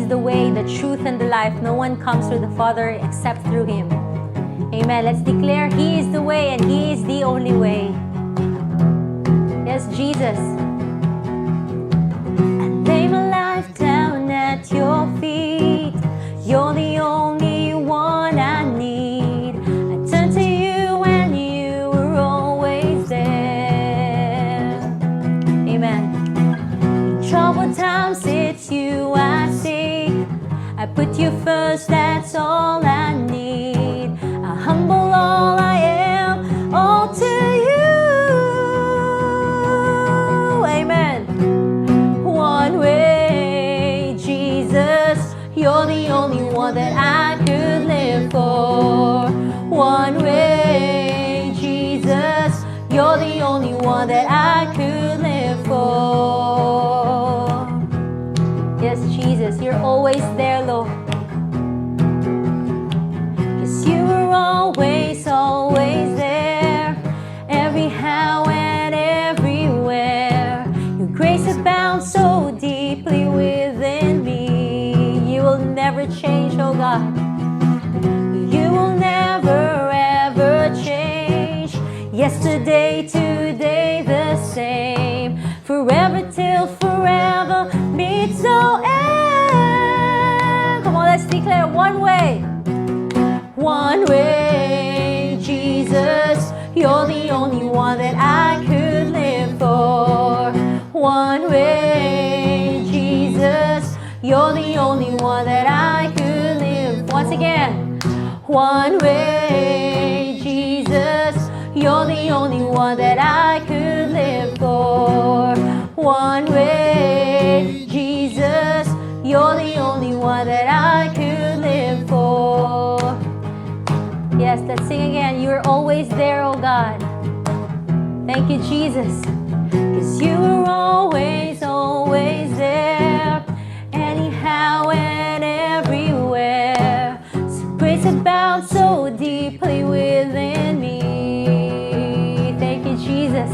is the way, the truth, and the life. No one comes through the Father except through Him. Amen. Let's declare He is the way and He is the only way. Yes, Jesus. I lay my life down at your feet. You're the only one I need. I turn to you and you were always there. Amen. In troubled times, it's you I seek. I put you first, that's all I need. I humble all I am, all to you. Amen. One way, Jesus, you're the only one that I could live for. One way, Jesus, you're the only one that I could live for. Yes, Jesus, you're always there, Lord. Yes, you are always, always there. Every how and everywhere. Your grace abounds so deeply within me. You will never change, oh God. You will never, ever change. Yesterday, today, the same. Forever till forever meets no end. Come on, let's declare one way. One way, Jesus, you're the only one that I could live for. One way, Jesus, you're the only one that I could live. Once again. One way, Jesus, you're the only one that I could live for. One way, Jesus, you're the only one that I could live for. Yes, let's sing again. You're always there, oh God. Thank you, Jesus. 'Cause you are always, always there. Anyhow and everywhere. So grace abounds so deeply within me. Thank you, Jesus.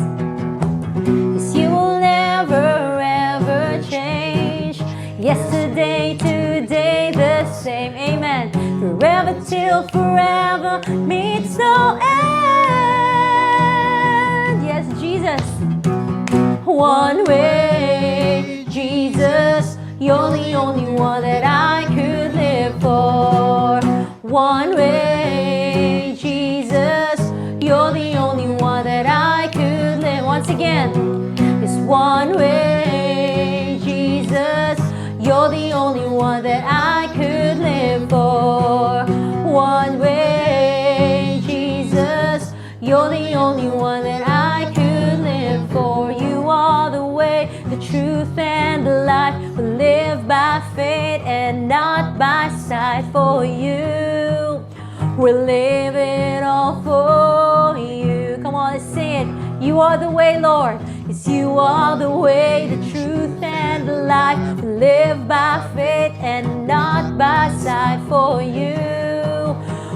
'Cause you will never, ever change. Yesterday, today, the same. Amen. Forever till forever meets no end. Yes, Jesus. One way, Jesus, you're the only one that I could live for. One way, Jesus, you're the only one that I could live. Once again, it's one way, Jesus, you're the only one that I could live for. One way, Jesus, you're the only one that I could live for. You are the way, the truth, and the life. We live by faith and not by sight. For you, we're living all for you. Come on, let's sing it. You are the way, Lord. Yes, you are the way, the truth, and the life. We live by faith and not by sight. For you,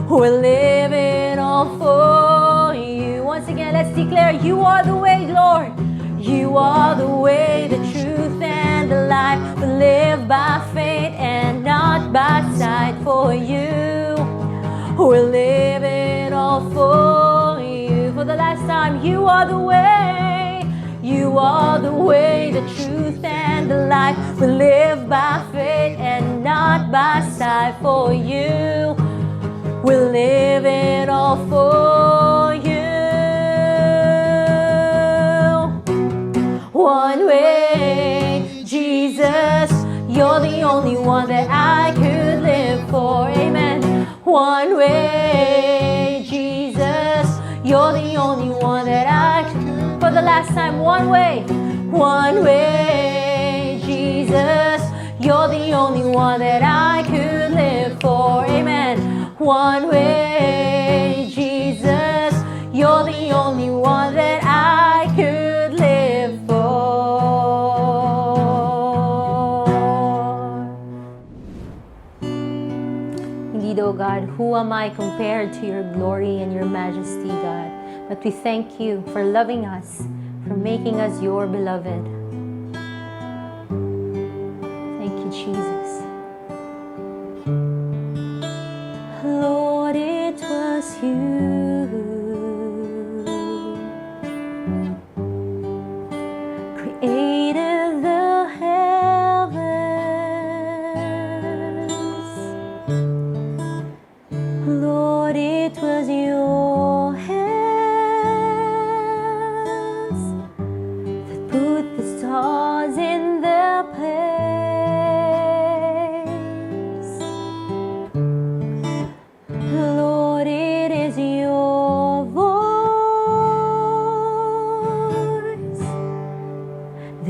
we're living all for you. Once again, let's declare, you are the way, Lord. You are the way, the truth, and the life. We live by faith and not by sight. For you, we're living all for you. For the last time, you are the way. You are the way, the truth, and the life. We live by faith and not by sight. For you, we're living all for you. One way, Jesus, you're the only one that I could live for. Amen. One way, Jesus, you're the only one that I could. For the last time, one way. One way, Jesus, you're the only one that I could live for. Amen. One way, Jesus, you're the only one that I could live for. Indeed, oh God, who am I compared to your glory and your majesty, God? But we thank you for loving us, for making us your beloved. Thank you, Jesus.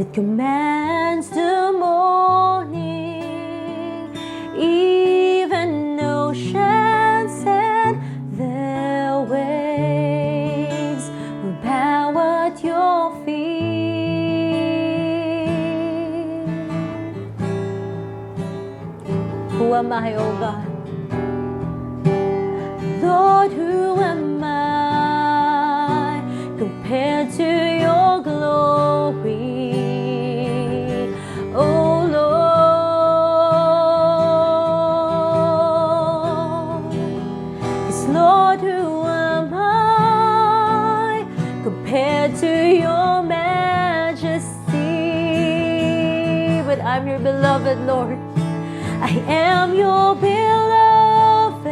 that commands the morning, even oceans and their waves will bow at your feet. Who am I, oh God? Lord, who am I compared to your glory? Oh Lord, yes, Lord, who am I compared to your majesty? But I'm your beloved, Lord. I am your beloved,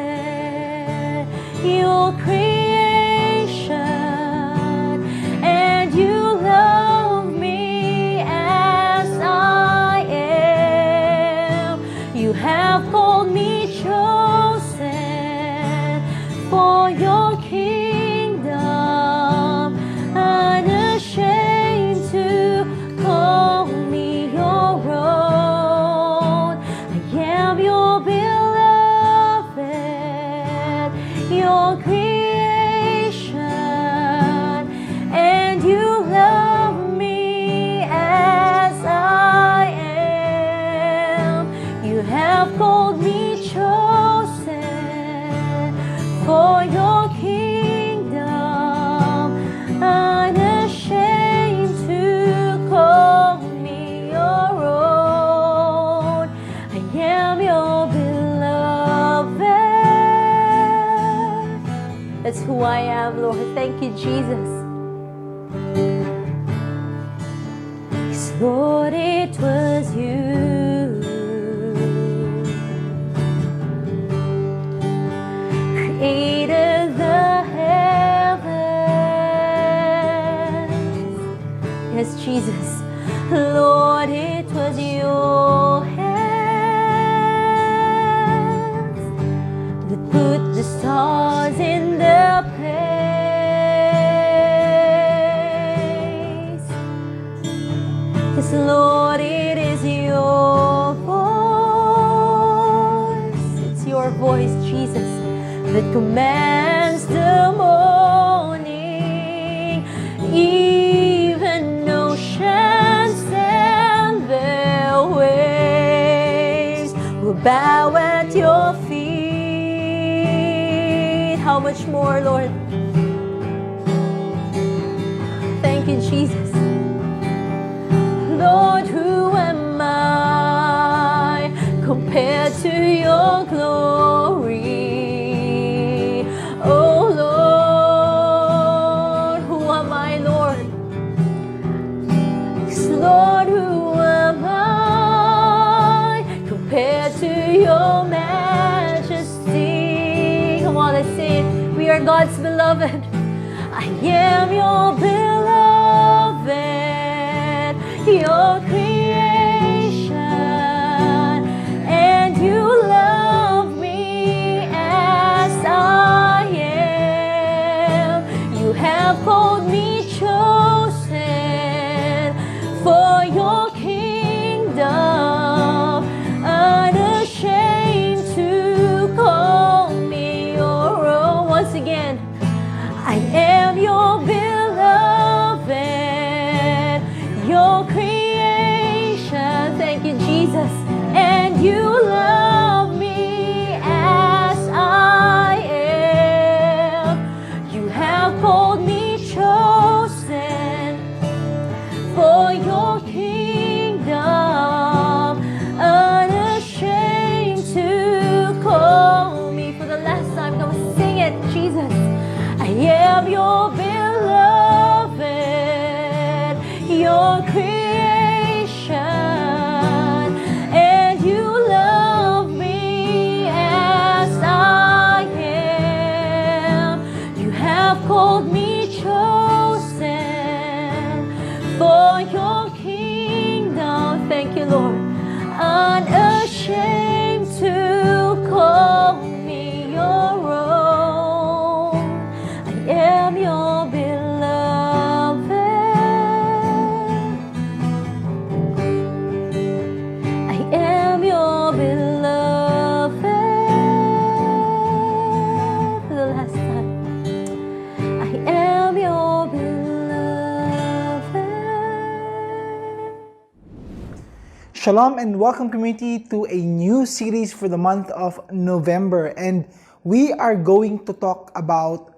your creation, and you love me as I am. You have called me chosen for your kingdom, unashamed to call me your own. I am your beloved, your creation, and you love me as I am. You have called me chosen for your kingdom, unashamed to call me your own. I am your beloved. That's who I am, Lord. Thank you, Jesus. Yes, Lord, it was you created the heavens. Yes, Jesus. Lord, it was your hands that put the stars in their place. Yes, Lord, it is your voice. It's your voice, Jesus, that commands the morning, even oceans and their waves will bow at your feet. How much more, Lord? Thank you, Jesus. Lord, who am I compared to your glory? Oh Lord, who am I, Lord? Yes, Lord, who am I compared to your majesty? Come on, let's sing it. We are God's beloved. I am your beloved, your creation, and you love me as I am. You have called me chosen for your kingdom, unashamed to call me your own. Once again, I am your beloved, your creation. Thank you, Jesus. And you love me as I am. You have called me chosen for your kingdom, unashamed to call me. For the last time, come sing it, Jesus. I am your beloved, your creation, and you love me as I am. You have called me chosen for your kingdom. Thank you, Lord. Unashamed to call me your own. I am your beloved. Shalom and welcome, community, to a new series for the month of November. And we are going to talk about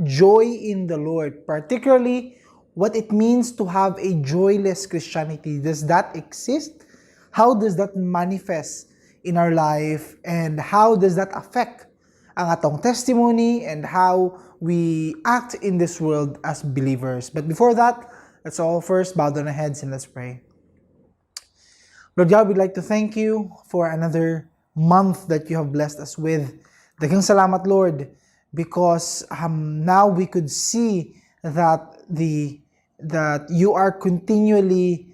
joy in the Lord, particularly what it means to have a joyless Christianity. Does that exist? How does that manifest in our life? And how does that affect ang atong testimony and how we act in this world as believers? But before that, let's all first bow down our heads and let's pray. Lord God, we'd like to thank you for another month that you have blessed us with. Daghang salamat, Lord, because now we could see that you are continually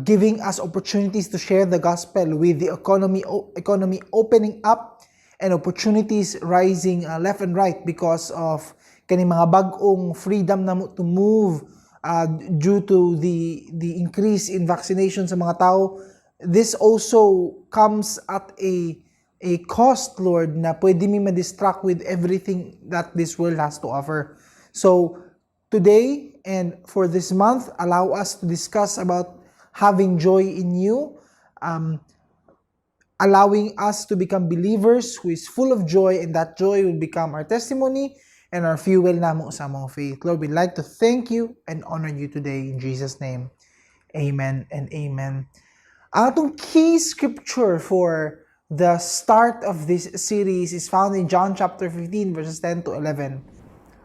giving us opportunities to share the gospel with the economy opening up and opportunities rising left and right because of kaning mga bag-ong freedom na to move due to the increase in vaccination sa mga tao. This also comes at a cost, Lord, na pwede mi ma-distract with everything that this world has to offer. So, today and for this month, allow us to discuss about having joy in you, allowing us to become believers who is full of joy, and that joy will become our testimony and our fuel namo sa among faith. Lord, we'd like to thank you and honor you today in Jesus' name. Amen and amen. Ang atong key scripture for the start of this series is found in John chapter 15 verses 10 to 11.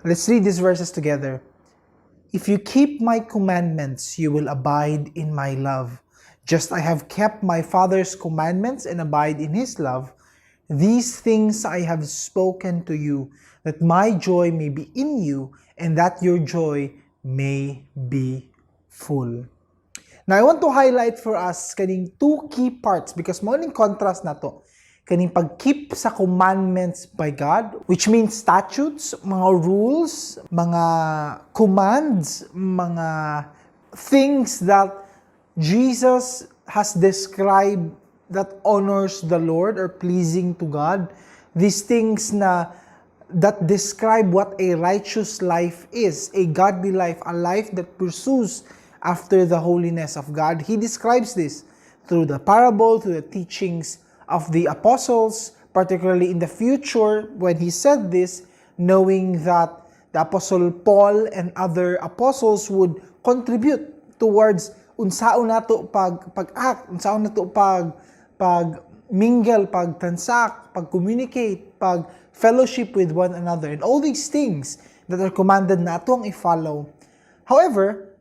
Let's read these verses together. If you keep my commandments, you will abide in my love. Just I have kept my Father's commandments and abide in his love. These things I have spoken to you, that my joy may be in you, and that your joy may be full. Now, I want to highlight for us kaning two key parts because mo ning contrast na to. Kaning pag-keep sa commandments by God, which means statutes, mga rules, mga commands, mga things that Jesus has described that honors the Lord or pleasing to God. These things that describe what a righteous life is, a godly life, a life that pursues after the holiness of God. He describes this through the parable, through the teachings of the apostles, particularly in the future when he said this, knowing that the Apostle Paul and other apostles would contribute towards unsaon nato pag-act, unsaon nato pag-mingle, pag-transact, pag-communicate, pag-fellowship with one another, and all these things that are commanded nato ang i-follow. However,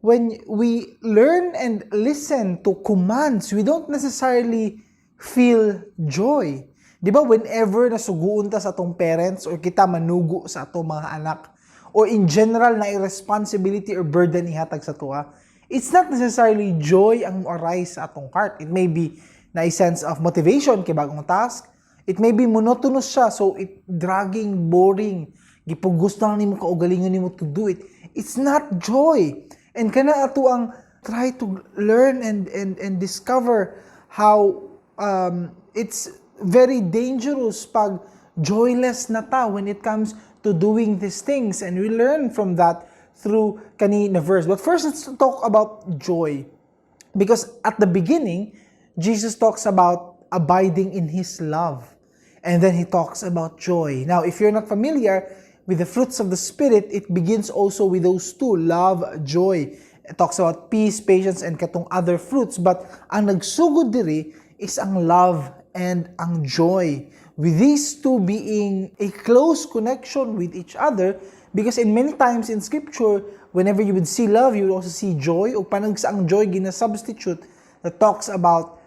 when we learn and listen to commands, we don't necessarily feel joy. Di ba, whenever nasuguon ta sa atong parents or kita manugo sa atong mga anak, or in general na irresponsibility or burden ihatag sa tuwa, it's not necessarily joy ang arise sa atong heart. It may be na a sense of motivation kay bagong task. It may be monotonous siya, so it dragging, boring. Gipugos na nimo kaugalingon nimo to do it. It's not joy. And kana ato ang try to learn and discover how it's very dangerous pag joyless na ta when it comes to doing these things. And we learn from that through kanina verse. But first, let's talk about joy. Because at the beginning, Jesus talks about abiding in his love. And then he talks about joy. Now, if you're not familiar with the fruits of the Spirit, it begins also with those two, love, joy. It talks about peace, patience, and katong other fruits. But ang nagsugod diri is ang love and ang joy. With these two being a close connection with each other, because in many times in Scripture, whenever you would see love, you would also see joy. O panag sa ang joy, gina-substitute that talks about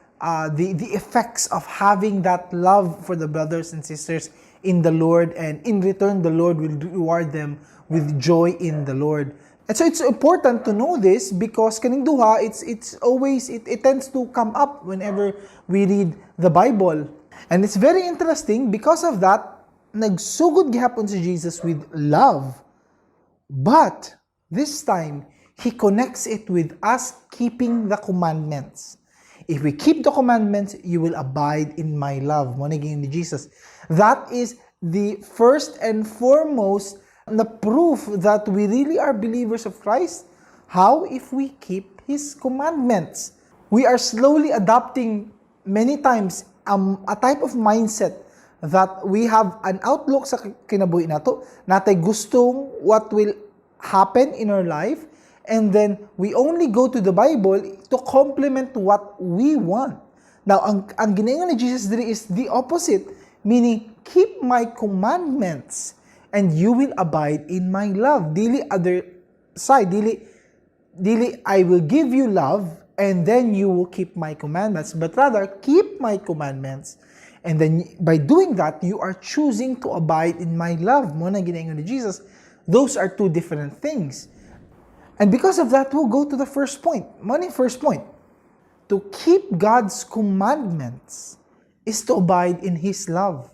the effects of having that love for the brothers and sisters in the Lord, and in return the Lord will reward them with joy in the Lord. And so it's important to know this because kaning duha, it's always it tends to come up whenever we read the Bible. And it's very interesting because of that, nagsugod gihapon si Jesus with love. But this time, he connects it with us keeping the commandments. If we keep the commandments, you will abide in my love. Mo naging ni Jesus. That is the first and foremost na proof that we really are believers of Christ. How? If we keep his commandments. We are slowly adopting many times a type of mindset that we have an outlook sa kinabuhi nato, natay gustong what will happen in our life, and then we only go to the Bible to complement what we want. Now, ang ginaingon ni Jesus diri is the opposite, meaning, keep my commandments, and you will abide in my love. Dili other side, dili I will give you love, and then you will keep my commandments, but rather, keep my commandments, and then by doing that, you are choosing to abide in my love. Mo na ginaingon ni Jesus, those are two different things. And because of that, we'll go to the first point. Mo na yung first point. To keep God's commandments is to abide in His love.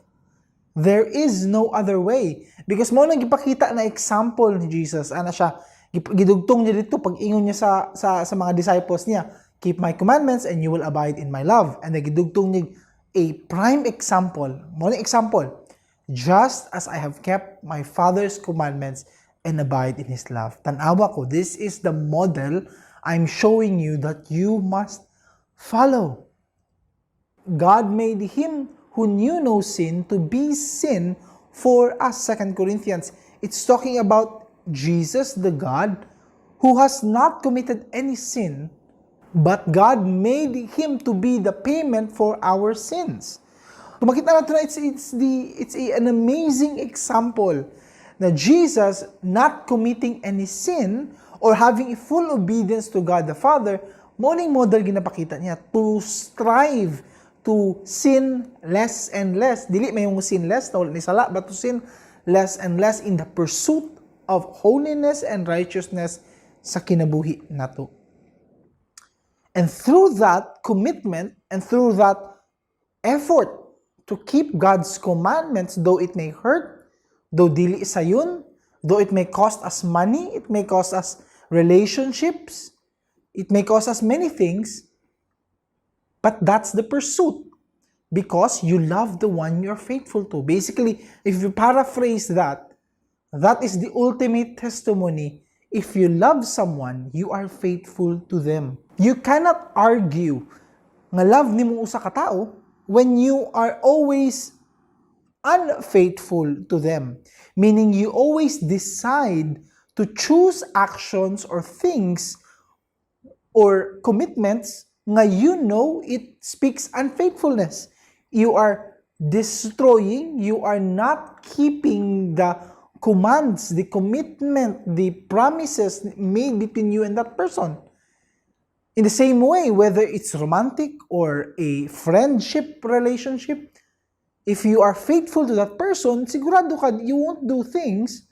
There is no other way. Because mo nang gipakita na example ni Jesus, ana siya, gidugtong niya dito pag ingon niya sa mga disciples niya, keep my commandments and you will abide in my love. And gidugtong niya a prime example. Mo na example, just as I have kept my Father's commandments and abide in His love. Tanawa ko, this is the model I'm showing you that you must follow. God made Him who knew no sin to be sin for us. 2 Corinthians. It's talking about Jesus, the God, who has not committed any sin, but God made Him to be the payment for our sins. Kung makita natin na an amazing example na Jesus not committing any sin or having full obedience to God the Father, morning model ginapakita niya to strive to sin less and less. Dili may yung sin less, na wala ni sala, but to sin less and less in the pursuit of holiness and righteousness sa kinabuhi nato. And through that commitment and through that effort to keep God's commandments, though it may hurt, though dili sayon, though it may cost us money, it may cost us relationships, it may cost us many things, but that's the pursuit because you love the one you're faithful to. Basically, if you paraphrase that, that is the ultimate testimony. If you love someone, you are faithful to them. You cannot argue nga love nimo usa ka tao when you are always unfaithful to them. Meaning you always decide to choose actions or things or commitments nga you know it speaks unfaithfulness. You are destroying, you are not keeping the commands, the commitment, the promises made between you and that person. In the same way, whether it's romantic or a friendship relationship, if you are faithful to that person, sigurado ka you won't do things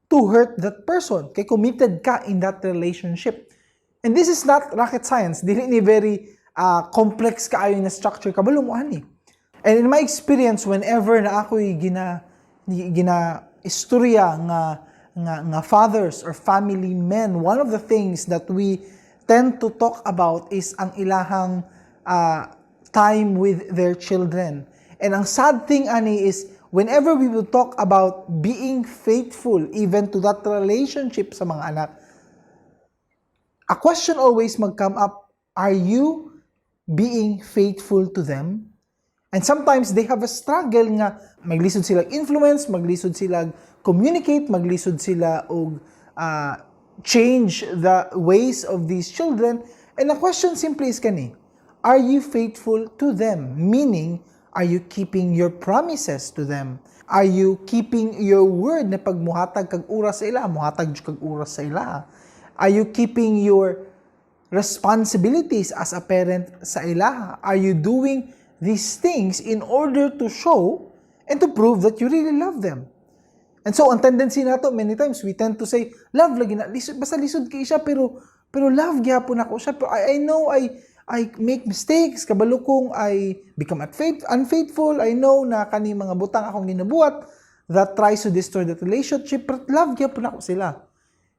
to hurt that person. Kaya committed ka in that relationship. And this is not rocket science. Dili ni very complex kaayo na structure kabalo mo ani. And in my experience, whenever na ako'y istorya nga fathers or family men, one of the things that we tend to talk about is ang ilahang time with their children. And ang sad thing ani is whenever we will talk about being faithful even to that relationship sa mga anak, a question always mag-come up, are you being faithful to them? And sometimes they have a struggle nga maglisod sila influence, maglisod sila communicate, maglisod sila og change the ways of these children. And the question simply is kani, are you faithful to them? Meaning, are you keeping your promises to them? Are you keeping your word na pag muhatag kag oras sa ila, muhatag kag oras sa ila? Are you keeping your responsibilities as a parent sa ila? Are you doing these things in order to show and to prove that you really love them? And so, ang tendency nato, many times, we tend to say, love lagi na, basta lisod kay siya, pero love gyapon ako siya. Pero I know I make mistakes, kabalo kong I become unfaithful, I know na kani mga butang akong ginabuhat that tries to destroy that relationship, but love gyapon ako sila.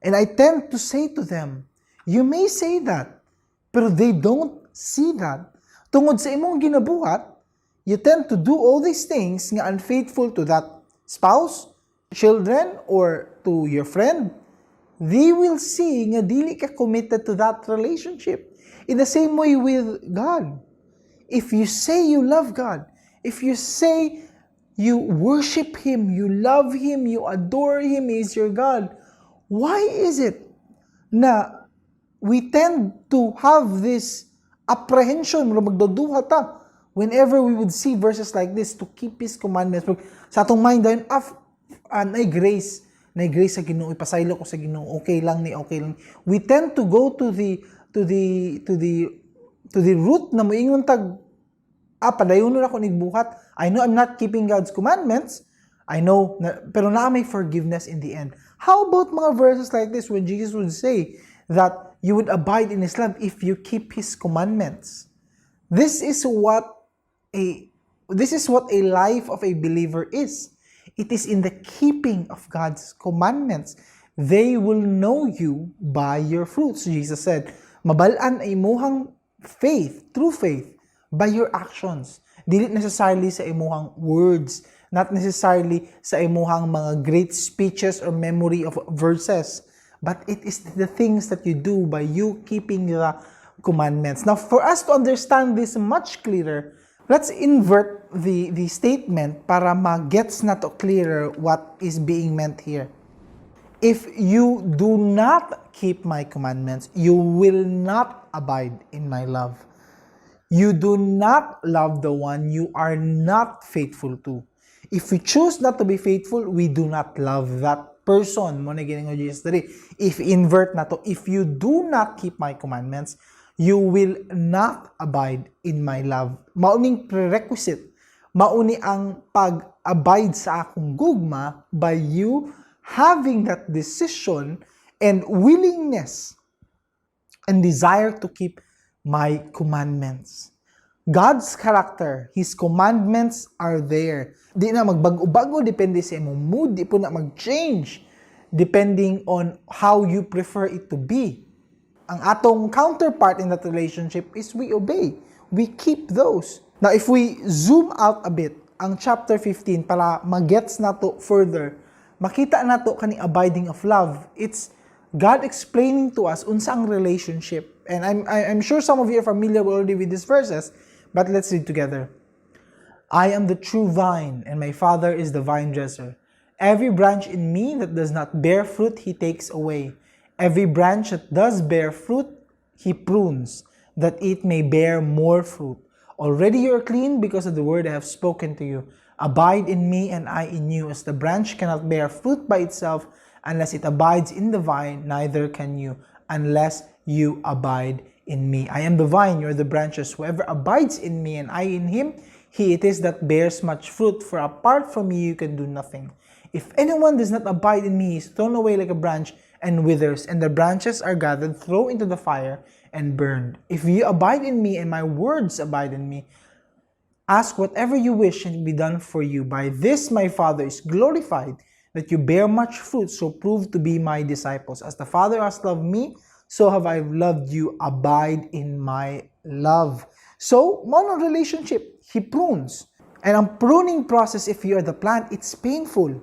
And I tend to say to them, you may say that, pero they don't see that. Tungod sa imong ginabuhat, you tend to do all these things nga unfaithful to that spouse, children, or to your friend. they will see nga dili ka committed to that relationship. In the same way with God. If you say you love God, if you say you worship Him, you love Him, you adore Him, He is your God, why is it na we tend to have this apprehension, magduduha ta, whenever we would see verses like this, to keep His commandments? Sa atong mind, dahil, nay grace sa Ginoo, ipasaylo ko sa Ginoo, okay lang ni. We tend to go to the root na moingon tag, padayon na ako nigbuhat. I know I'm not keeping God's commandments. I know, pero na may forgiveness in the end. How about mga verses like this when Jesus would say that you would abide in His love if you keep His commandments? This is what a life of a believer is. It is in the keeping of God's commandments. They will know you by your fruits. Jesus said, mabalaan ay imuhang faith, true faith, by your actions. Dili necessarily sa imuhang words, not necessarily sa imuhang mga great speeches or memory of verses, but it is the things that you do by you keeping the commandments. Now, for us to understand this much clearer, let's invert the statement para ma-gets na to clearer what is being meant here. If you do not keep my commandments, you will not abide in my love. You do not love the one you are not faithful to. If we choose not to be faithful, we do not love that person. Mo na giningo Jesus diri. If invert na to, if you do not keep my commandments, you will not abide in my love. Mauning prerequisite, mauni ang pag-abide sa akong gugma by you having that decision and willingness and desire to keep my commandments. God's character, His commandments are there. Di na magbago-bago, depende sa imong mood, di po na mag-change depending on how you prefer it to be. Ang atong counterpart in that relationship is we obey. We keep those. Now, if we zoom out a bit, ang chapter 15, para magets na to further, makita na to kani abiding of love. It's God explaining to us unsa ang relationship. And I'm sure some of you are familiar already with these verses, but let's read together. I am the true vine, and my Father is the vine dresser. Every branch in me that does not bear fruit, He takes away. Every branch that does bear fruit, He prunes, that it may bear more fruit. Already you are clean because of the word I have spoken to you. Abide in me and I in you, as the branch cannot bear fruit by itself unless it abides in the vine, neither can you unless you abide in me. I am the vine, you are the branches. Whoever abides in me and I in him, he it is that bears much fruit, for apart from me you can do nothing. If anyone does not abide in me, he is thrown away like a branch and withers, and the branches are gathered, thrown into the fire, and burned. If you abide in me and my words abide in me, ask whatever you wish and it will be done for you. By this my Father is glorified, that you bear much fruit, so prove to be my disciples. As the Father has loved me, so have I loved you. Abide in my love. So, mono relationship, He prunes. And ang pruning process, if you are the plant, it's painful.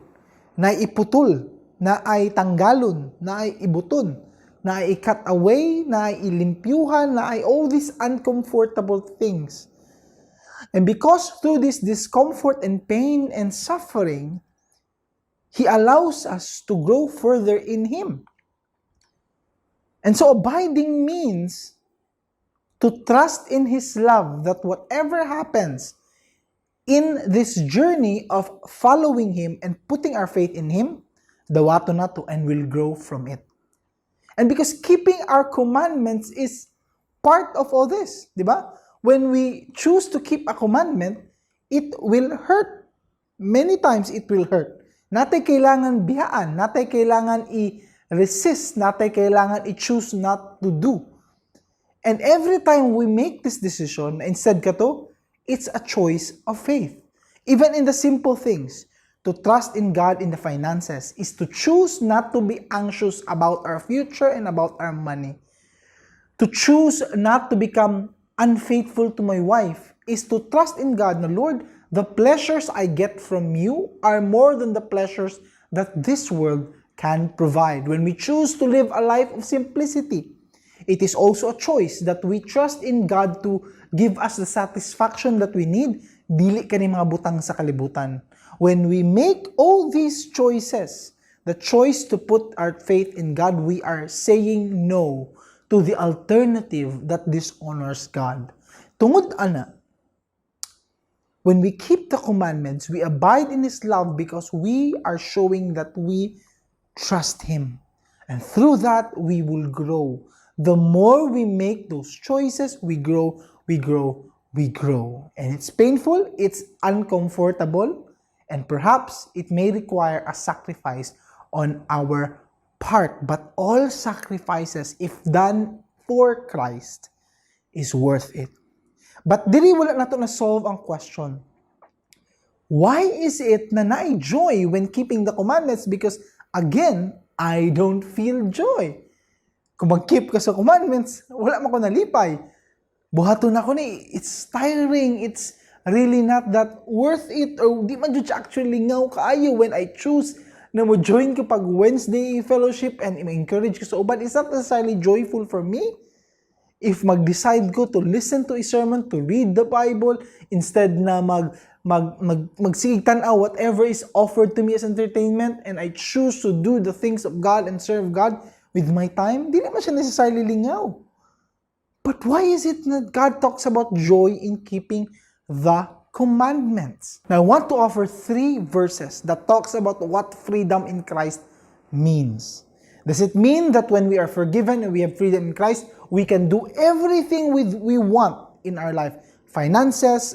Na iputol, na ay tanggalon, na ay ibuton, na ay cut away, na ay ilimpyuhan, na ay all these uncomfortable things. And because through this discomfort and pain and suffering, He allows us to grow further in Him. And so abiding means to trust in His love, that whatever happens in this journey of following Him and putting our faith in Him, dawato na to, and will grow from it. And because keeping our commandments is part of all this, di ba? When we choose to keep a commandment, it will hurt. Many times it will hurt. Natay kailangan biyaan, natay kailangan i-resist, natay kailangan i-choose not to do. And every time we make this decision, instead kato, it's a choice of faith. Even in the simple things, to trust in God in the finances is to choose not to be anxious about our future and about our money. To choose not to become unfaithful to my wife is to trust in God. Na Lord, the pleasures I get from you are more than the pleasures that this world can provide. When we choose to live a life of simplicity, it is also a choice that we trust in God to give us the satisfaction that we need, dili kani mga butang sa kalibutan. When we make all these choices, the choice to put our faith in God, we are saying no to the alternative that dishonors God. Tungod ana, when we keep the commandments, we abide in His love because we are showing that we trust Him. And through that, we will grow. The more we make those choices, we grow, we grow, we grow. And it's painful, it's uncomfortable, and perhaps it may require a sacrifice on our part. But all sacrifices, if done for Christ, is worth it. But dili wala nato na solve ang question. Why is it na na-joy when keeping the commandments? Because again, I don't feel joy. Kung mag-keep ka sa commandments, wala man ko nalipay. Buhaton ako ni, it's tiring, it's really not that worth it, or di man jud actually ngaw kaayo when I choose na mo join ka pag Wednesday fellowship and encourage ka sa uban. It's not necessarily joyful for me. If mag-decide ko to listen to a sermon, to read the Bible, instead na magsigig tanaw whatever is offered to me as entertainment, and I choose to do the things of God and serve God with my time, di naman siya necessarily lingaw. But why is it that God talks about joy in keeping the commandments? Now, I want to offer 3 verses that talks about what freedom in Christ means. Does it mean that when we are forgiven and we have freedom in Christ, we can do everything we want in our life? Finances,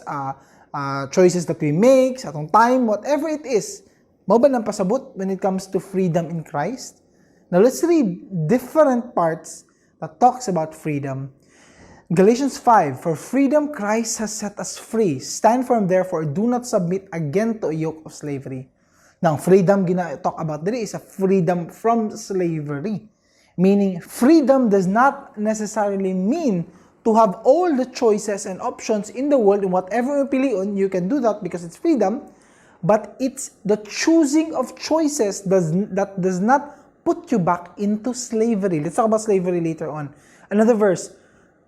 choices that we make, sa atong time, whatever it is. Mao ba nang pasabot when it comes to freedom in Christ? Now let's read different parts that talks about freedom. Galatians 5, for freedom Christ has set us free. Stand firm therefore, do not submit again to a yoke of slavery. Now, freedom gina-talk about there is a freedom from slavery. Meaning, freedom does not necessarily mean to have all the choices and options in the world, and whatever you pilion, you can do that because it's freedom. But it's the choosing of choices that does not put you back into slavery. Let's talk about slavery later on. Another verse,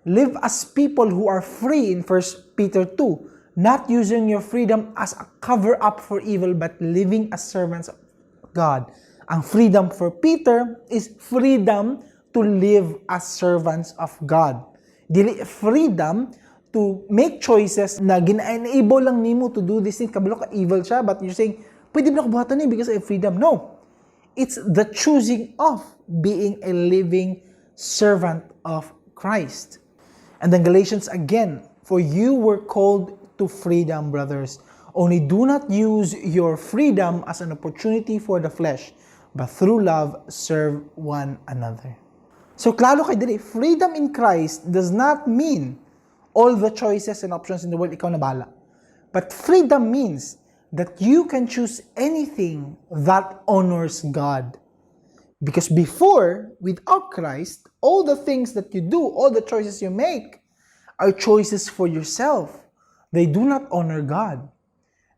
live as people who are free in 1 Peter 2. Not using your freedom as a cover-up for evil, but living as servants of God. Ang freedom for Peter is freedom to live as servants of God. Dili freedom to make choices na gina-enable lang nimo to do this thing, kabalo ka evil siya, but you're saying, pwede na ako buhatan ni because I have freedom. No. It's the choosing of being a living servant of Christ. And then Galatians again, for you were called to freedom, brothers. Only do not use your freedom as an opportunity for the flesh, but through love, serve one another. So, klaro kay dili, freedom in Christ does not mean all the choices and options in the world, ikaw na bahala. But freedom means that you can choose anything that honors God. Because before, without Christ, all the things that you do, all the choices you make, are choices for yourself. They do not honor God.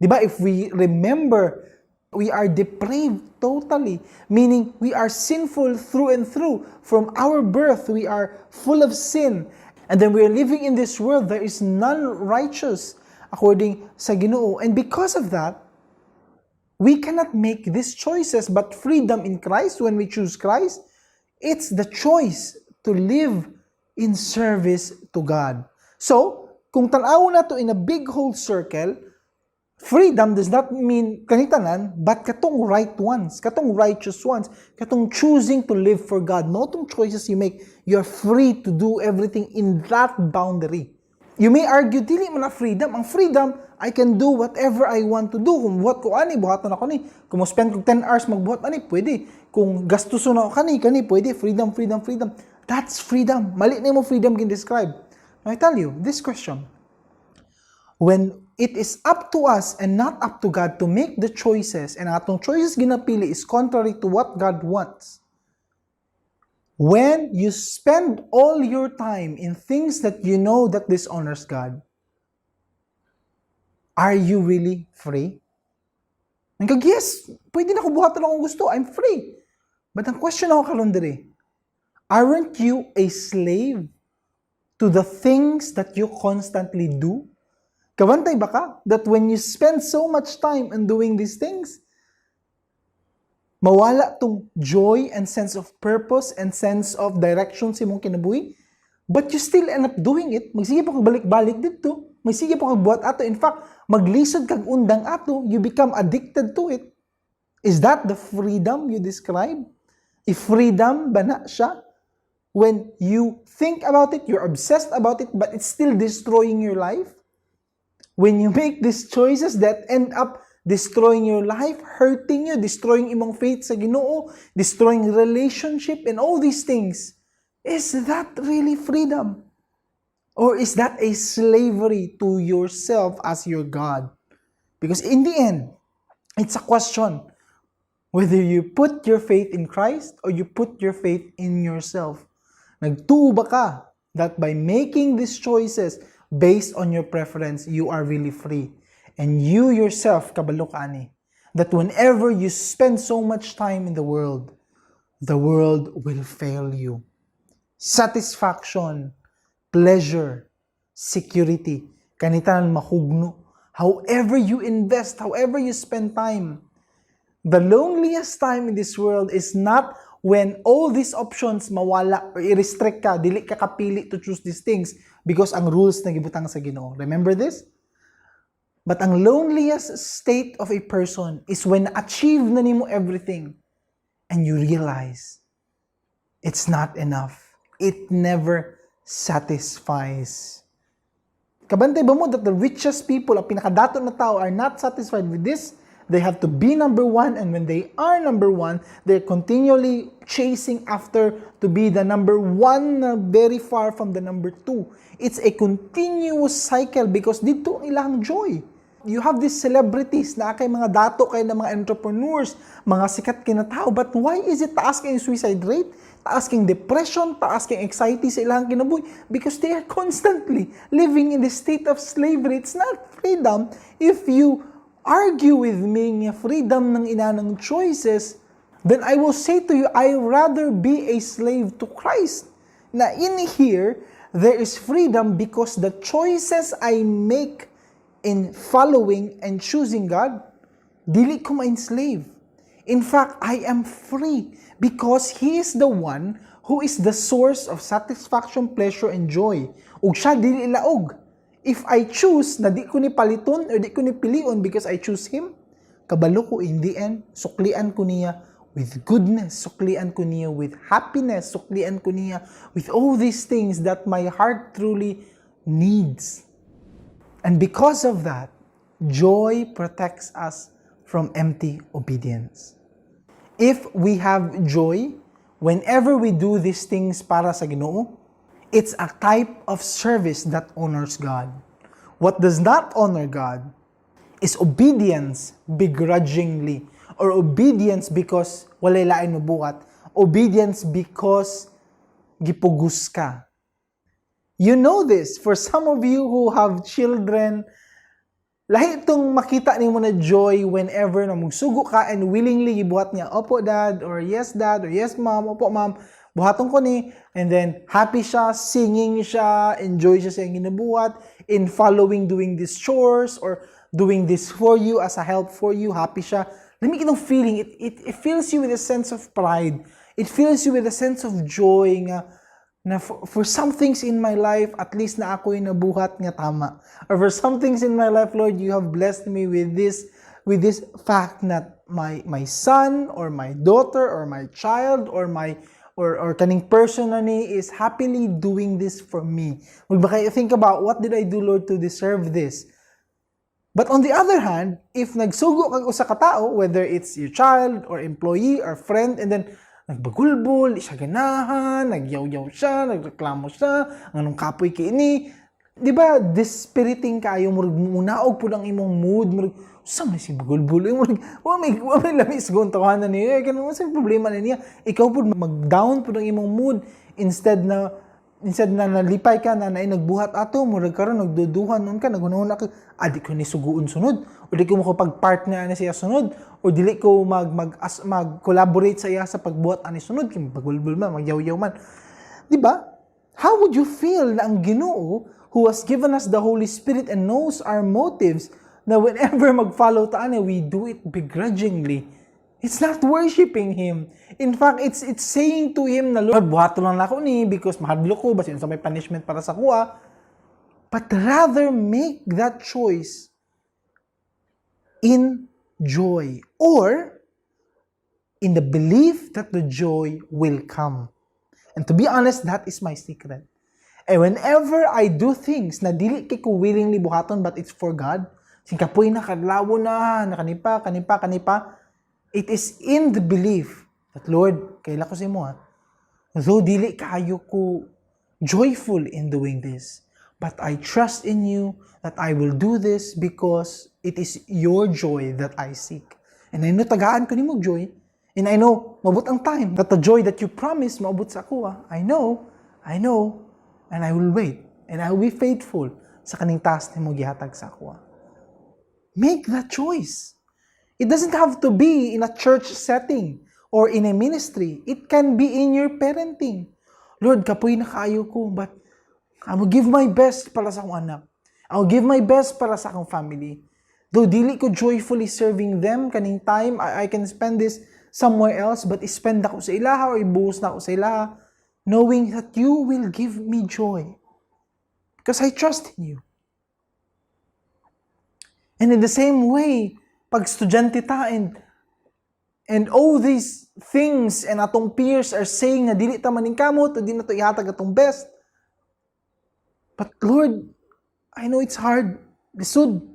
Diba? If we remember, we are depraved totally. Meaning, we are sinful through and through. From our birth, we are full of sin. And then we are living in this world, there is none righteous according sa Ginoo. And because of that, we cannot make these choices. But freedom in Christ, when we choose Christ, it's the choice to live in service to God. So, kung tanaw na to in a big whole circle, freedom does not mean kanitanan, but katong right ones, katong righteous ones, katong choosing to live for God. No tong choices you make, you're free to do everything in that boundary. You may argue, dili man na freedom. Ang freedom, I can do whatever I want to do. Kung buhat ko ani, buhaton ako ni. Kung mo spend ko 10 hours magbuhat ani, pwede. Kung gastuso na ako kani, pwede. Freedom, freedom, freedom. That's freedom. Mali na mo freedom gin-describe. I tell you, this question, when it is up to us and not up to God to make the choices, and atong choices ginapili is contrary to what God wants, when you spend all your time in things that you know that dishonors God, are you really free? Yes, pwede na ko buhatan akong gusto, I'm free. But ang question ako karon diri, aren't you a slave to the things that you constantly do? Kabantay ba ka that when you spend so much time in doing these things, mawala tong joy and sense of purpose and sense of direction sa imong kinabuhi, but you still end up doing it. Magsige pa kag balik-balik dito. Magsige pa kag buhat ato. In fact, maglisod kag undang ato, you become addicted to it. Is that the freedom you describe? If freedom ba na siya? When you think about it, you're obsessed about it, but it's still destroying your life? When you make these choices that end up destroying your life, hurting you, destroying imong faith sa Ginoo, destroying relationship, and all these things, is that really freedom? Or is that a slavery to yourself as your God? Because in the end, it's a question whether you put your faith in Christ or you put your faith in yourself. Nagtuo ba ka that by making these choices based on your preference, you are really free? And you yourself, kabalo ka ani, that whenever you spend so much time in the world will fail you. Satisfaction, pleasure, security, kanitan mahugno. However you invest, however you spend time, the loneliest time in this world is not when all these options mawala or i-restrict ka, dili ka kapili to choose these things because ang rules na gibutang sa Ginoo. Remember this? But ang loneliest state of a person is when achieve na nimo everything and you realize it's not enough. It never satisfies. Kabantay ba mo that the richest people, ang pinakadato na tao, are not satisfied with this? They have to be number one, and when they are number one, they're continually chasing after to be the number one, very far from the number two. It's a continuous cycle because dito ang ilang joy. You have these celebrities na kay mga dato kay na mga entrepreneurs, mga sikat kinatao, but why is it taas kayong suicide rate? Taas kayong depression, taas kayong anxiety sa ilang kinabuhi? Because they are constantly living in the state of slavery. It's not freedom if you argue with me nga freedom ng inanang choices, then I will say to you, I rather be a slave to Christ. Na in here, there is freedom because the choices I make in following and choosing God, dili ko ma-enslave. In fact, I am free because He is the one who is the source of satisfaction, pleasure, and joy. Ug siya dili ilaog. If I choose na di ko ni paliton or di ko ni pilion because I choose Him, kabalo ko in the end, suklian ko niya with goodness, suklian ko niya with happiness, suklian ko niya with all these things that my heart truly needs. And because of that, joy protects us from empty obedience. If we have joy, whenever we do these things para sa Ginoo, it's a type of service that honors God. What does not honor God is obedience begrudgingly, or obedience because walay lain mo buhat, obedience because gipugus ka. You know this, for some of you who have children, lahi itong makita nimo na joy whenever na magsugo ka and willingly gibuhat niya, opo dad, or yes mom, opo mom, buhaton ko ni, and then happy siya, singing siya, enjoy siya sa ginabuhat, in following doing these chores, or doing this for you as a help for you, happy siya. Let me get a feeling, it fills you with a sense of pride, it fills you with a sense of joy nga, na for some things in my life, at least na ako'y nabuhat nga tama. Or for some things in my life, Lord, you have blessed me with this fact that my son, or my daughter, or my child, or kaning person na ni is happily doing this for me. Magbaka think about, what did I do, Lord, to deserve this? But on the other hand, if nagsugo kag usa ka tao, whether it's your child, or employee, or friend, and then nagbagulbol, siya ganahan, nagyaw-yaw siya, nagreklamo siya, anong kapoy kini, di ba, dispiriting kayo, munaog po lang imong mood, saan na si bagulbol, may lamis gawang tawanan niya, ganun, saan problema na niya, ikaw po mag-down po ng imong mood, instead na instead na nalipay ka na nagbuhat ato, murag karon nagduduhan nun ka, naghunahon ka, di ko ni suguon sunod, o di ko makapag-partner ani siya sunod, o dili ko mag-collaborate sa iya sa pagbuhat ani sunod, kaya magbulbul man, magyaw-yaw man. Diba? How would you feel na ang Ginoo, who has given us the Holy Spirit and knows our motives, na whenever mag-follow ta ani, we do it begrudgingly? It's not worshiping Him. In fact, it's saying to Him na, Lord, buhato lang ako ni because mahadlo ko, basin sa may punishment para sa kuha. But rather make that choice in joy or in the belief that the joy will come. And to be honest, that is my secret. And whenever I do things na dili kay ko willingly buhaton but it's for God, sing kapoy na kadlawo na, kanipa, it is in the belief that, Lord, kaila ko sa imo though dili kaayo ko joyful in doing this, but I trust in you that I will do this because it is your joy that I seek. And I know tagaan ko nimo joy, and I know mabot ang time that the joy that you promised maabot sa ako. I know, and I will wait, and I will be faithful sa kaning task nimo gihatag sa ako. Make that choice. It doesn't have to be in a church setting or in a ministry. It can be in your parenting. Lord, kapoy na kaayo ko, but I will give my best para sa akong anak. I will give my best para sa akong family. Though dili ko joyfully serving them, kaning time, I can spend this somewhere else, but spend ako sa ilaha or ibuhos na ako sa ilaha, knowing that you will give me joy. Because I trust in you. And in the same way, pag estudyante ta and all these things and atong peers are saying na dili ta maningkamot o di na to ihatag atong best. But Lord, I know it's hard, lisod.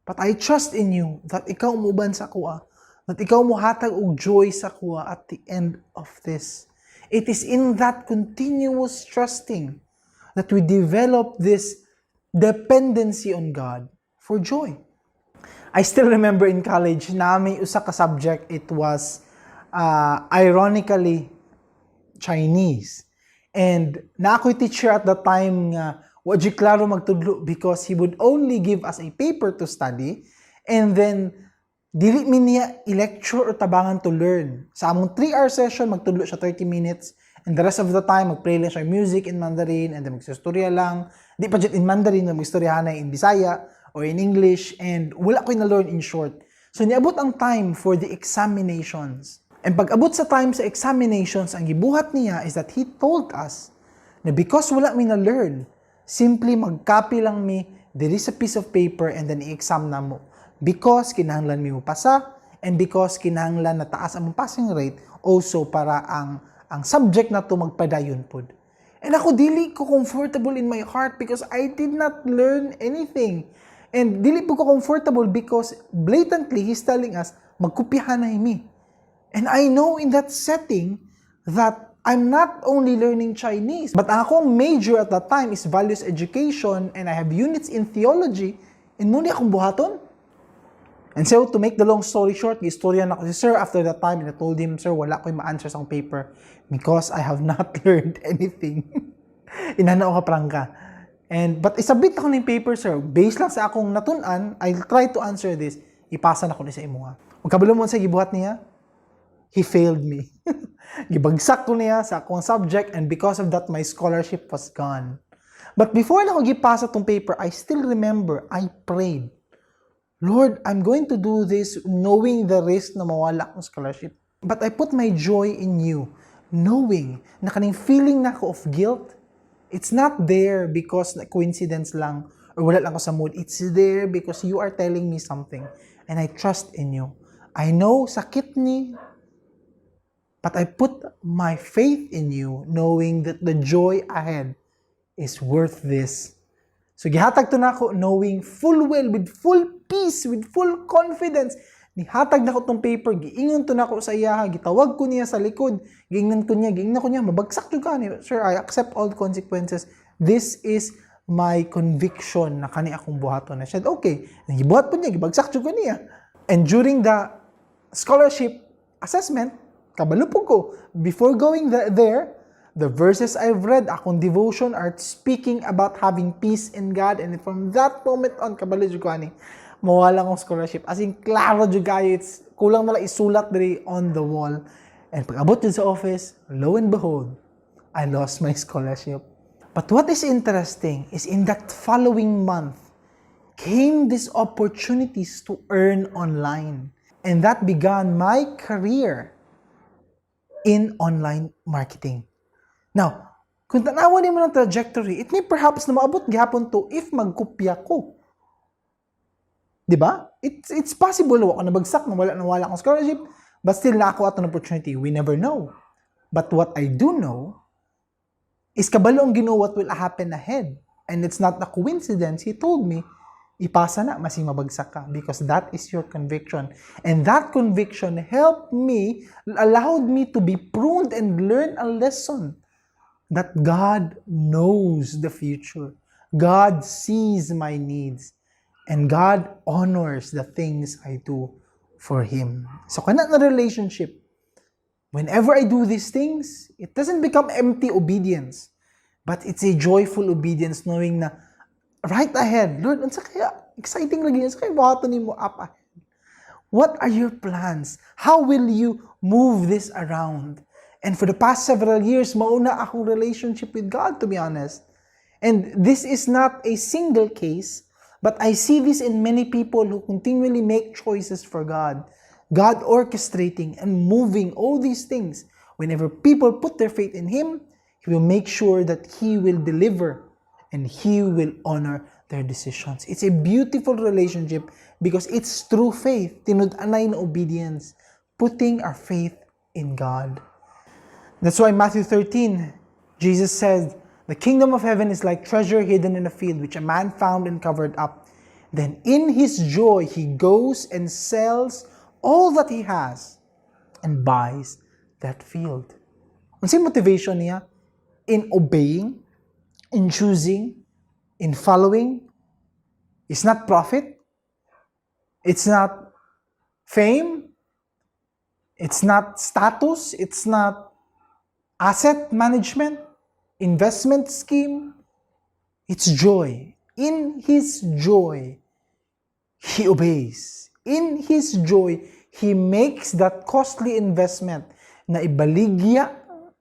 But I trust in you that ikaw umuban sa kuha, that ikaw muhatag og joy sa kuha at the end of this. It is in that continuous trusting that we develop this dependency on God for joy. I still remember in college na may usa ka subject, it was ironically Chinese. And na ako'y teacher at that time nga wadji klaro magtudlo because he would only give us a paper to study and then dili mi niya i-lecture o tabangan to learn. Sa among 3-hour session magtudlo siya 30 minutes and the rest of the time magplay lang siya music in Mandarin and then magsistorya lang. Di pa jet in Mandarin, magstoryahan na in Bisaya or in English, and wala ko na-learn in short. So, niabot ang time for the examinations. And pag abot sa time sa examinations, ang gibuhat niya is that he told us na because wala mi na-learn, simply mag-copy lang mi, there is a piece of paper, and then i-exam na mo. Because kinahanglan mi mo pasa, and because kinahanglan na taas ang passing rate, also para ang subject na to magpadayon pod. And ako dili ko comfortable in my heart because I did not learn anything. And dili po ko comfortable because blatantly he's telling us magkopyahan na himi. And I know in that setting that I'm not only learning Chinese, but ang akong major at that time is values education and I have units in theology and muna akong buhaton. And so to make the long story short, gistorya na ako si sir after that time and I told him, sir, wala ko yung ma-answer sa paper because I have not learned anything. Inana ko kaprangka. But isabit ako ng paper, sir. Based lang sa akong natun-an, I'll try to answer this. Ipasa na ko ni sa imo ha. Kung kabalo mo sa gibuhat niya, he failed me. Gibagsak ko niya sa akong subject and because of that, my scholarship was gone. But before na ako gipasa tong paper, I still remember, I prayed, Lord, I'm going to do this knowing the risk na mawala akong scholarship. But I put my joy in you, knowing na kaning feeling na ako of guilt, it's not there because coincidence lang or wala lang ako sa mood. It's there because you are telling me something and I trust in you. I know sakit ni, but I put my faith in you knowing that the joy ahead is worth this. So gihatag to na ako knowing full well, with full peace, with full confidence. Nihatag na ko tong paper, giingon to na ko sa iya, gitawag ko niya sa likod, giingnan ko niya, mabagsak jud ka ni, sir, I accept all consequences. This is my conviction na kani akong buhaton. I said, okay, gibuhat po niya, gibagsak jud ko niya. And during the scholarship assessment, kabalo po ko, before going there, The verses I've read, akong devotion, are speaking about having peace in God. And from that moment on, kabalo jud ko ani, mawala akong scholarship. As in, klaro jud kayo, it's kulang na lang isulat diri on the wall. And pag abot jud sa office, lo and behold, I lost my scholarship. But what is interesting is in that following month, came these opportunities to earn online. And that began my career in online marketing. Now, kung tanawan mo ng trajectory, it may perhaps na maabot gihapon to if magkopya ko. Diba? It's possible, wala ko nabagsak, wala akong scholarship, but still nakakuha ito ng opportunity. We never know. But what I do know is kabalo ang Ginoo what will happen ahead. And it's not a coincidence. He told me, ipasa na, masing mabagsak ka. Because that is your conviction. And that conviction helped me, allowed me to be pruned and learn a lesson that God knows the future. God sees my needs. And God honors the things I do for Him. So, kana na relationship, whenever I do these things, it doesn't become empty obedience. But it's a joyful obedience knowing na right ahead, Lord, unsa kaya exciting lagi, unsa kaya buhaton nimo up ahead. What are your plans? How will you move this around? And for the past several years, mauna akong relationship with God, to be honest. And this is not a single case, but I see this in many people who continually make choices for God. God orchestrating and moving all these things. Whenever people put their faith in Him, He will make sure that He will deliver and He will honor their decisions. It's a beautiful relationship because it's through faith, tinud-anay na obedience, putting our faith in God. That's why Matthew 13, Jesus said, the kingdom of heaven is like treasure hidden in a field, which a man found and covered up. Then in his joy, he goes and sells all that he has and buys that field. What's the motivation niya? In obeying, in choosing, in following. It's not profit. It's not fame. It's not status. It's not asset management, investment scheme. It's joy. In his joy, he obeys. In his joy, he makes that costly investment na ibaligya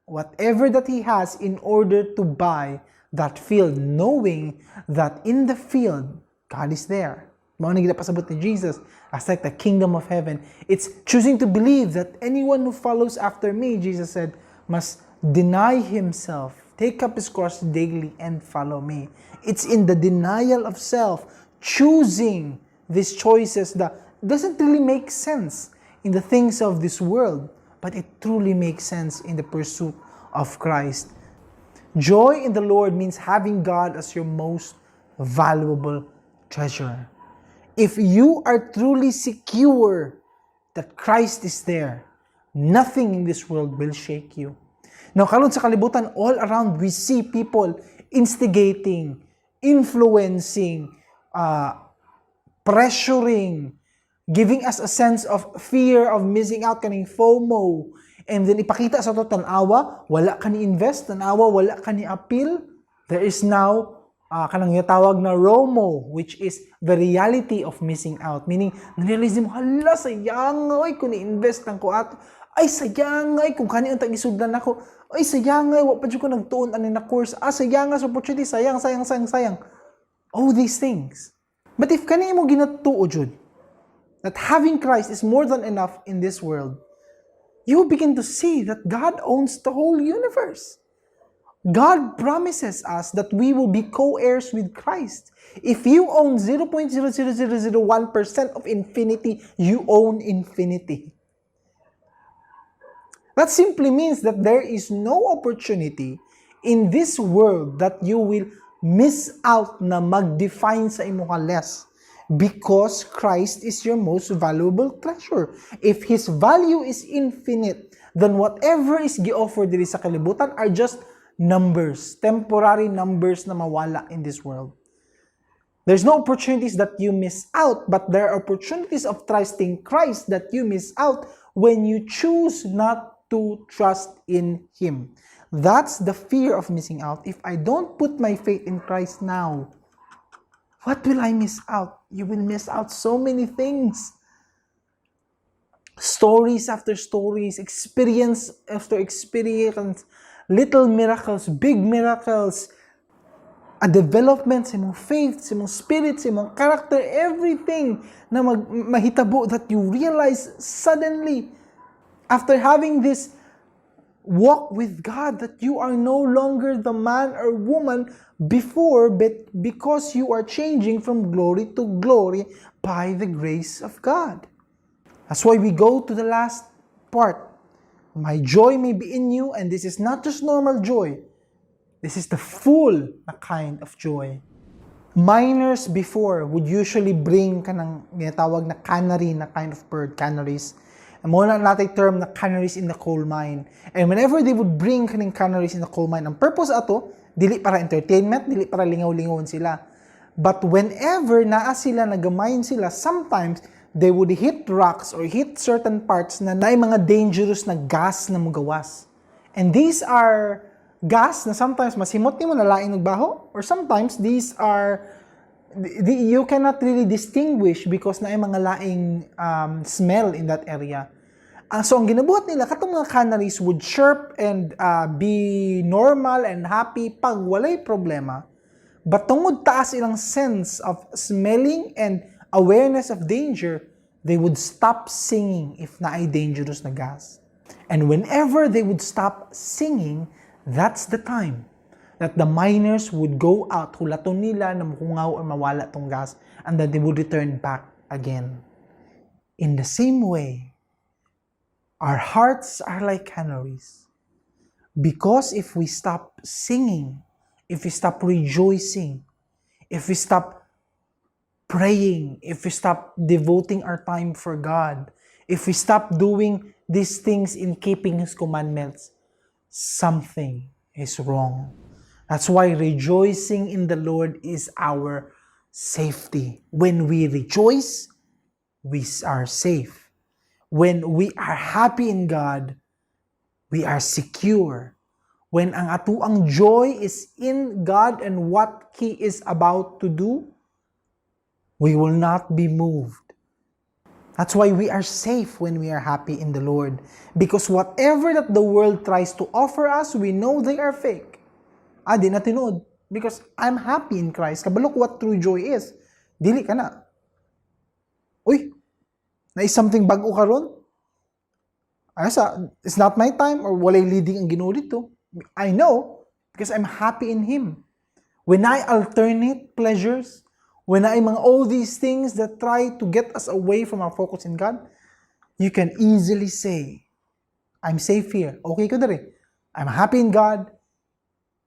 whatever that he has in order to buy that field, knowing that in the field, God is there. Mao na gid pasabot ni Jesus. As like the kingdom of heaven. It's choosing to believe that anyone who follows after me, Jesus said, must deny himself, take up his cross daily, and follow me. It's in the denial of self, choosing these choices that doesn't really make sense in the things of this world, but it truly makes sense in the pursuit of Christ. Joy in the Lord means having God as your most valuable treasure. If you are truly secure that Christ is there, nothing in this world will shake you. Now, karon sa kalibutan, all around, we see people instigating, influencing, pressuring, giving us a sense of fear of missing out, kaning FOMO, and then ipakita sa to, tanawa, wala ka ni-invest, tanawa, wala ka ni-appeal. There is now, kanang tawag na ROMO, which is the reality of missing out. Meaning, narealize mo, hala, sayang, oy, kung ni-invest lang ko ato, ay, sayang, ay, kung kani ang tag-isugdan ako, ay, sayang, ay, wapad ko nagtuon ani na course, sayang, sa opportunity, sayang. All these things. But if kani mo ginatuo, Jud, that having Christ is more than enough in this world, you begin to see that God owns the whole universe. God promises us that we will be co-heirs with Christ. If you own 0.00001% of infinity, you own infinity. That simply means that there is no opportunity in this world that you will miss out na mag-define sa imong less, because Christ is your most valuable treasure. If His value is infinite, then whatever is gi-offer diri sa kalibutan are just numbers, temporary numbers na mawala in this world. There's no opportunities that you miss out, but there are opportunities of trusting Christ that you miss out when you choose not to trust in Him. That's the fear of missing out. If I don't put my faith in Christ now, what will I miss out? You will miss out so many things. Stories after stories, experience after experience, little miracles, big miracles, a development sa imong faith, sa imong spirit, sa imong character, everything na mahitabo that you realize suddenly after having this walk with God that you are no longer the man or woman before, but because you are changing from glory to glory by the grace of God. That's why we go to the last part. My joy may be in you, and this is not just normal joy. This is the full kind of joy. Miners before would usually bring kanang ginatawag na canary na kind of bird, canaries. And muna natin term na canaries in the coal mine. And whenever they would bring kaning canaries in the coal mine, ang purpose ato, dili para entertainment, dili para lingaw-lingawon sila. But whenever naa sila, nagamayin sila, sometimes they would hit rocks or hit certain parts na naay mga dangerous na gas na mugawas. And these are gas na sometimes masimot nimo na lain og baho, or sometimes these are you cannot really distinguish because naay mga laing smell in that area. So ang ginabuhat nila katong mga canaries would chirp and be normal and happy pag walay problema. But tungod taas ilang sense of smelling and awareness of danger, they would stop singing if naay dangerous na gas. And whenever they would stop singing, that's the time that the miners would go out, hulaton nila na mukungaw or mawala tong gas, and then they would return back again. In the same way, our hearts are like canaries. Because if we stop singing, if we stop rejoicing, if we stop praying, if we stop devoting our time for God, if we stop doing these things in keeping His commandments, something is wrong. That's why rejoicing in the Lord is our safety. When we rejoice, we are safe. When we are happy in God, we are secure. When ang atuang joy is in God and what He is about to do, we will not be moved. That's why we are safe when we are happy in the Lord. Because whatever that the world tries to offer us, we know they are fake. Di na tinuod. Because I'm happy in Christ. Kabalok what true joy is. Dili ka na. Uy, na something bago karon. It's not my time or walay leading ang Ginoo dito. I know because I'm happy in Him. When I alternate pleasures, when I among all these things that try to get us away from our focus in God, you can easily say, I'm safe here. Okay ko dere. I'm happy in God.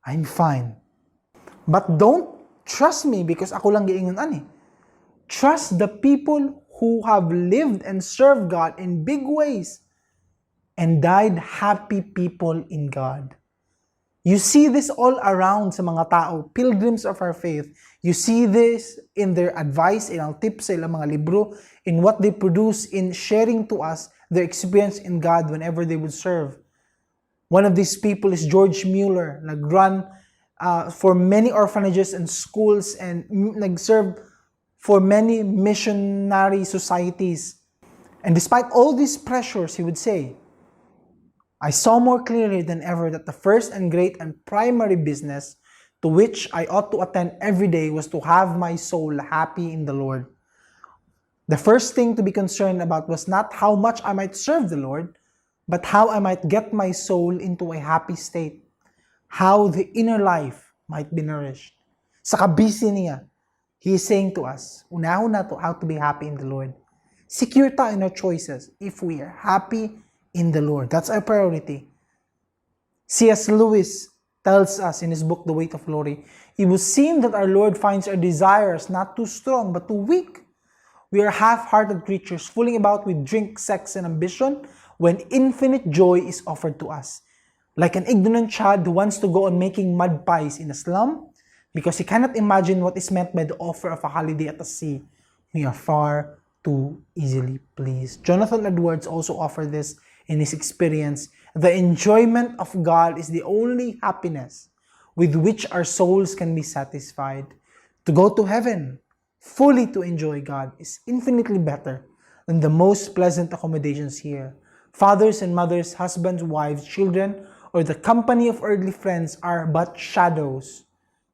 I'm fine. But don't trust me because ako lang giingon ani. Trust the people who have lived and served God in big ways and died happy people in God. You see this all around sa mga tao, pilgrims of our faith. You see this in their advice, in ang tips sa ilang mga libro, in what they produce, in sharing to us their experience in God whenever they would serve. One of these people is George Mueller, nag-run for many orphanages and schools and nag-serve for many missionary societies. And despite all these pressures, he would say, I saw more clearly than ever that the first and great and primary business to which I ought to attend every day was to have my soul happy in the Lord. The first thing to be concerned about was not how much I might serve the Lord, but how I might get my soul into a happy state, how the inner life might be nourished. Sa kabisi niya, He is saying to us, unahon na to how to be happy in the Lord. Secure tayo in our choices if we are happy in the Lord. That's our priority. C.S. Lewis tells us in his book, The Weight of Glory, it would seem that our Lord finds our desires not too strong but too weak. We are half-hearted creatures fooling about with drink, sex, and ambition when infinite joy is offered to us. Like an ignorant child who wants to go on making mud pies in a slum because he cannot imagine what is meant by the offer of a holiday at the sea. We are far too easily pleased. Jonathan Edwards also offered this in his experience The enjoyment of God is the only happiness with which our souls can be satisfied. To go to heaven, fully to enjoy God, is infinitely better than the most pleasant accommodations here. Fathers and mothers, husbands, wives, children, or the company of earthly friends are but shadows,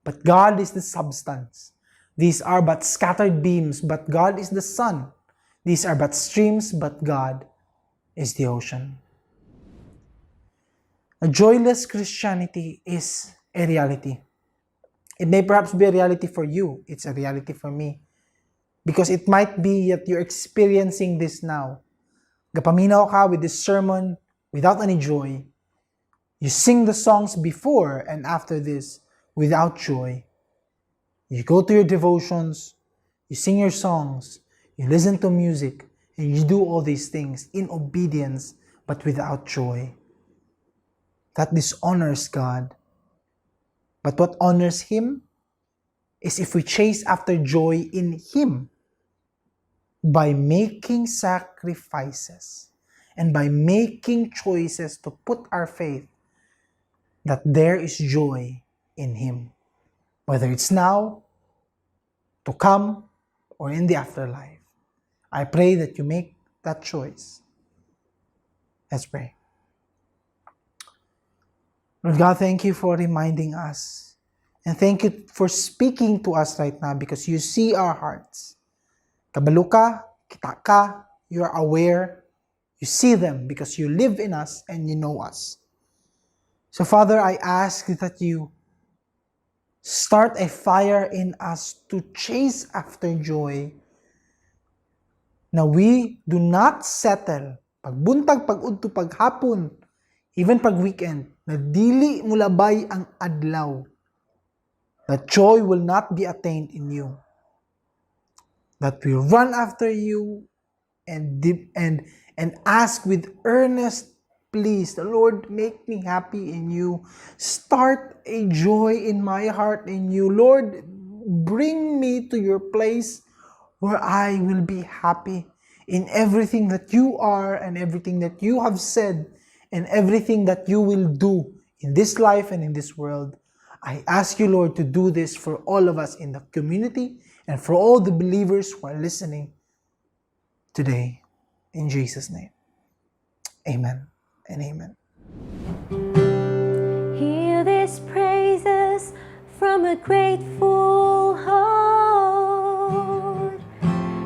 but God is the substance. These are but scattered beams, but God is the sun. These are but streams, but God is the ocean. A joyless Christianity is a reality. It may perhaps be a reality for you. It's a reality for me. Because it might be that you're experiencing this now. Gapaminaw ka with this sermon without any joy. You sing the songs before and after this without joy. You go to your devotions, you sing your songs, you listen to music, and you do all these things in obedience but without joy. That dishonors God. But what honors Him is if we chase after joy in Him by making sacrifices and by making choices to put our faith that there is joy in Him. Whether it's now, to come, or in the afterlife. I pray that you make that choice. Let's pray. Lord God, thank you for reminding us. And thank you for speaking to us right now because you see our hearts. Kabalo ka, kita ka, you are aware. You see them because you live in us and you know us. So Father, I ask that you start a fire in us to chase after joy. Na we do not settle pagbuntag, pag-udto, paghapon, even pag weekend, na dili mulabay ang adlaw. That joy will not be attained in you. That we run after you and ask with earnest please, the Lord, make me happy in you. Start a joy in my heart in you. Lord, bring me to your place where I will be happy in everything that you are and everything that you have said and everything that you will do in this life and in this world. I ask you, Lord, to do this for all of us in the community and for all the believers who are listening today. In Jesus' name, amen and amen. Hear these praises from a grateful heart.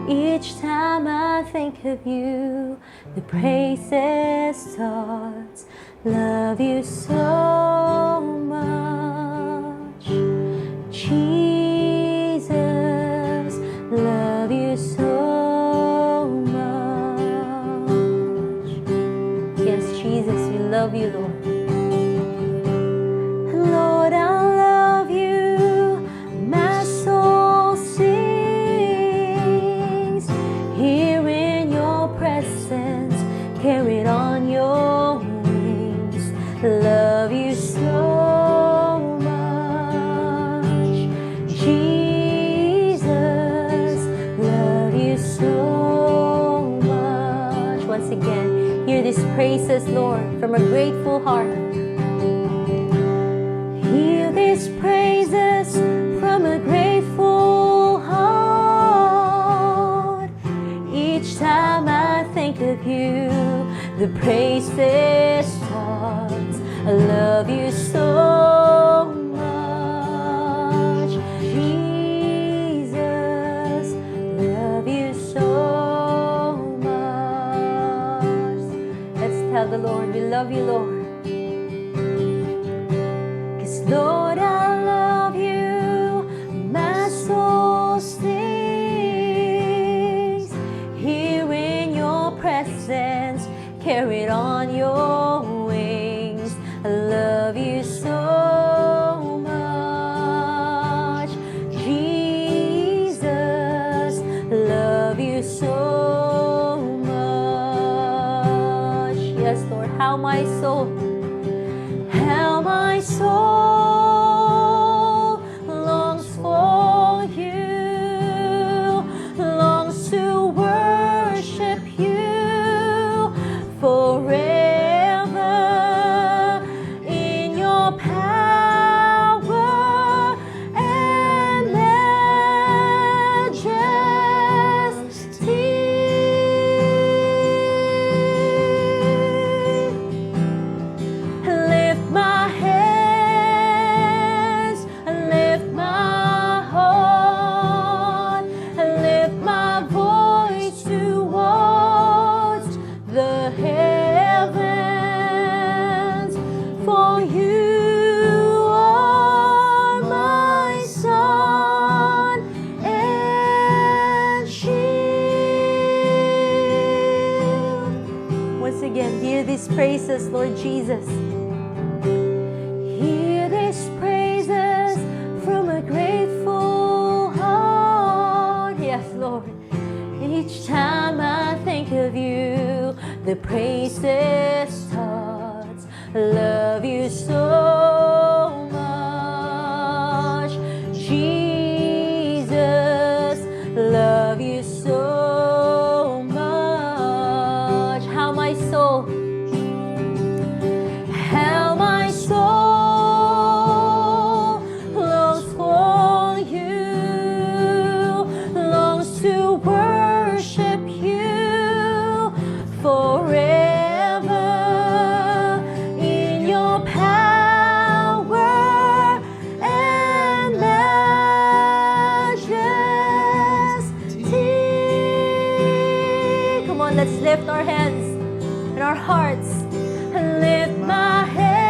Each time I think of you, the praises start. Love you so much, Jesus. Love you so much. Yes, Jesus, we love you, Lord. Lord, I love you. My soul sings. Here in your presence, carried on your wings. Love you so much, Jesus. Love you so much. Once again, hear these praises, Lord, from a grateful heart. Hear these praises from a grateful heart. Each time I think of you, the praises start. I love you so much, Jesus. Love you so much. Let's tell the Lord we love you, Lord. Lord, I love you, my soul sings. Here in your presence, carried on your wings. I love you so much, Jesus. Love you so much. Yes, Lord, how my soul Lord Jesus. Hear these praises from a grateful heart. Yes, Lord. Each time I think of you, the praises starts. Love you so much, Jesus. Love you so much. How my soul longs for you, longs to worship you forever in your power and majesty. Come on, let's lift our hands and our hearts. Lift my hands,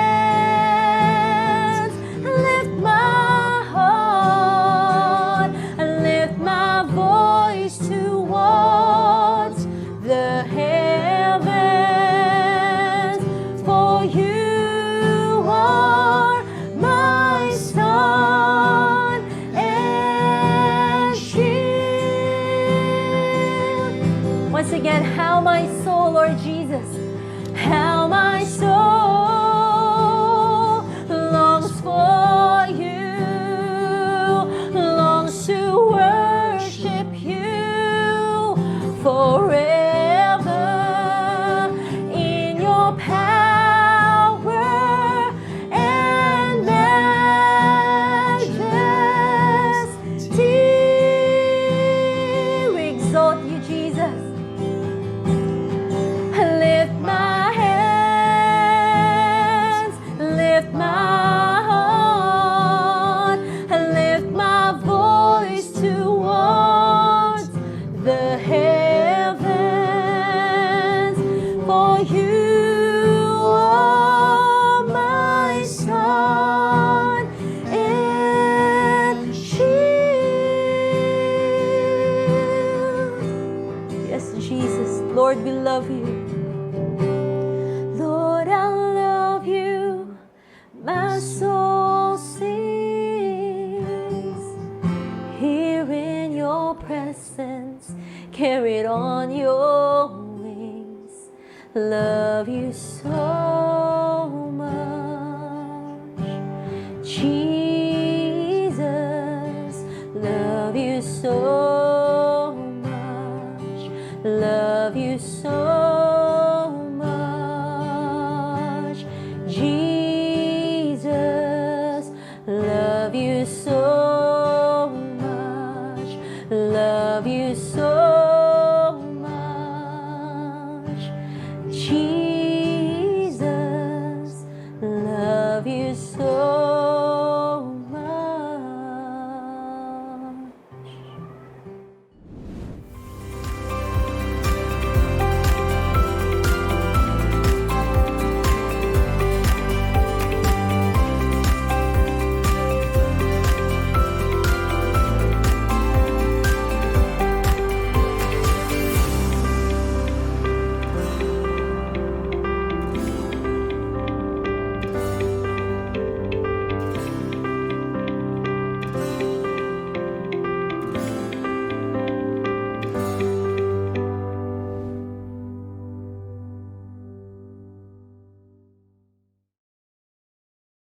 lift my heart, and lift my voice towards the heavens. For you are my sun and shield. Once again, how my soul, Lord Jesus, how my soul longs for you, longs to worship you forever in your power and majesty. We exalt you, Jesus. Lift my hands, lift my heart, and lift my voice towards the heavens. For you are my sun and shield. Yes, Jesus. Lord, we love you. Lord, I love you. My soul sings. Here in your presence, carried on your wings. Love you so much, Jesus. Love you so much. Love you so much, Jesus. Love you so